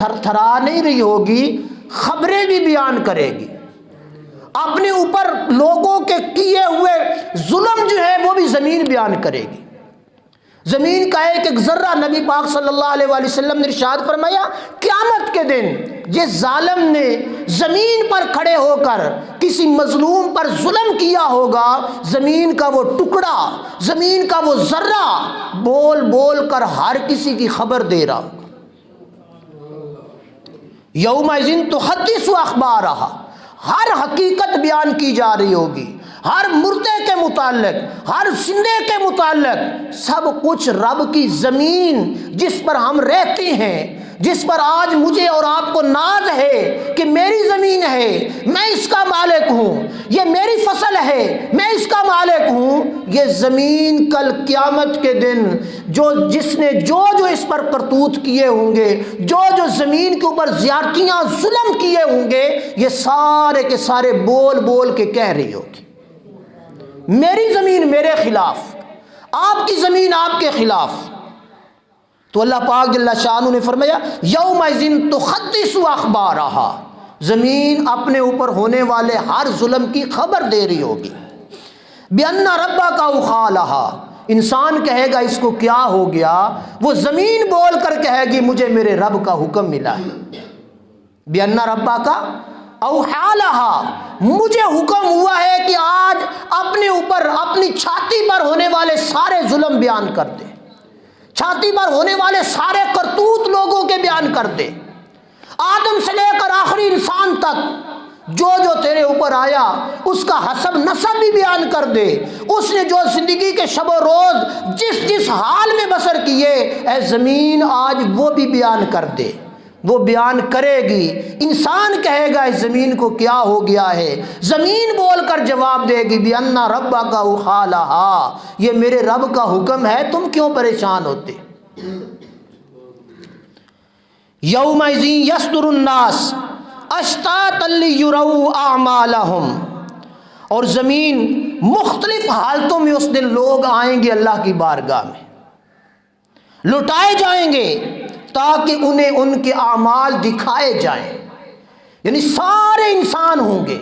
تھر تھرا نہیں رہی ہوگی، خبریں بھی بیان کرے گی، اپنے اوپر لوگوں کے کیے ہوئے ظلم جو ہے وہ بھی زمین بیان کرے گی۔ زمین کا ایک ایک ذرہ نبی پاک صلی اللہ علیہ وآلہ وسلم نے ارشاد فرمایا قیامت کے دن جس ظالم نے زمین پر کھڑے ہو کر کسی مظلوم پر ظلم کیا ہوگا، زمین کا وہ ٹکڑا، زمین کا وہ ذرہ بول بول کر ہر کسی کی خبر دے رہا ہوگا۔ یومئذ تحدث اخبارہا، ہر حقیقت بیان کی جا رہی ہوگی، ہر مردے کے متعلق، ہر زندے کے متعلق، سب کچھ رب کی زمین جس پر ہم رہتے ہیں، جس پر آج مجھے اور آپ کو ناز ہے کہ میری زمین ہے، میں اس کا مالک ہوں، یہ میری فصل ہے، میں اس کا مالک ہوں، یہ زمین کل قیامت کے دن جس نے جو اس پر کرتوت کیے ہوں گے، جو زمین کے اوپر زیادتیاں ظلم کیے ہوں گے، یہ سارے کے سارے بول بول کے کہہ رہی ہوگی میری زمین میرے خلاف، آپ کی زمین آپ کے خلاف۔ تو اللہ پاک جل شانہ نے فرمایا یومئذ تحدث اخبارہا، زمین اپنے اوپر ہونے والے ہر ظلم کی خبر دے رہی ہوگی۔ بِأَنَّ رَبَّكَ أَوْحَىٰ، انسان کہے گا اس کو کیا ہو گیا، وہ زمین بول کر کہے گی مجھے میرے رب کا حکم ملا ہے۔ بِأَنَّ رَبَّكَ أَوْحَىٰ لَهَا، مجھے حکم ہوا ہے کہ آج اپنے اوپر اپنی چھاتی پر ہونے والے سارے ظلم بیان کر دے، چھاتی پر ہونے والے سارے کرتوت لوگوں کے بیان کر دے، آدم سے لے کر آخری انسان تک جو تیرے اوپر آیا اس کا حسب نسب بھی بیان کر دے، اس نے جو زندگی کے شب و روز جس حال میں بسر کیے، اے زمین آج وہ بھی بیان کر دے۔ وہ بیان کرے گی، انسان کہے گا اس زمین کو کیا ہو گیا ہے، زمین بول کر جواب دے گی بِأَنَّ رَبَّكَ أَوْحَىٰ لَهَا، یہ میرے رب کا حکم ہے، تم کیوں پریشان ہوتے۔ یومئذ یصدر الناس اشتاتا لیروا اعمالہم، اور زمین مختلف حالتوں میں اس دن لوگ آئیں گے اللہ کی بارگاہ میں، لٹائے جائیں گے تاکہ انہیں ان کے اعمال دکھائے جائیں، یعنی سارے انسان ہوں گے،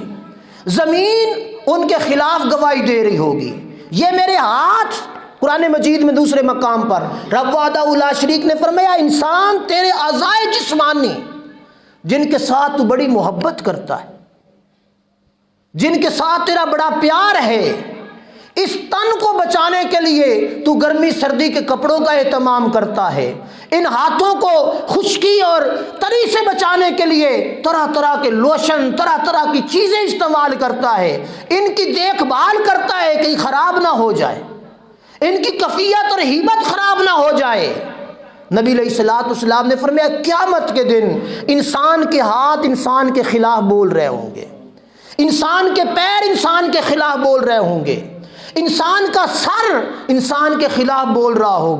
زمین ان کے خلاف گواہی دے رہی ہوگی، یہ میرے ہاتھ۔ قرآن مجید میں دوسرے مقام پر رب وحدہ لا شریک نے فرمایا انسان تیرے اعضائے جسمانی جن کے ساتھ تو بڑی محبت کرتا ہے، جن کے ساتھ تیرا بڑا پیار ہے، اس تن کو بچانے کے لیے تو گرمی سردی کے کپڑوں کا اہتمام کرتا ہے، ان ہاتھوں کو خشکی اور تری سے بچانے کے لیے طرح طرح کے لوشن، طرح طرح کی چیزیں استعمال کرتا ہے، ان کی دیکھ بھال کرتا ہے کہ خراب نہ ہو جائے، ان کی کفیت اور ہیبت خراب نہ ہو جائے۔ نبی علیہ الصلوۃ والسلام نے فرمایا قیامت کے دن انسان کے ہاتھ انسان کے خلاف بول رہے ہوں گے، انسان کے پیر انسان کے خلاف بول رہے ہوں گے، انسان کا سر انسان کے خلاف بول رہا ہوگا۔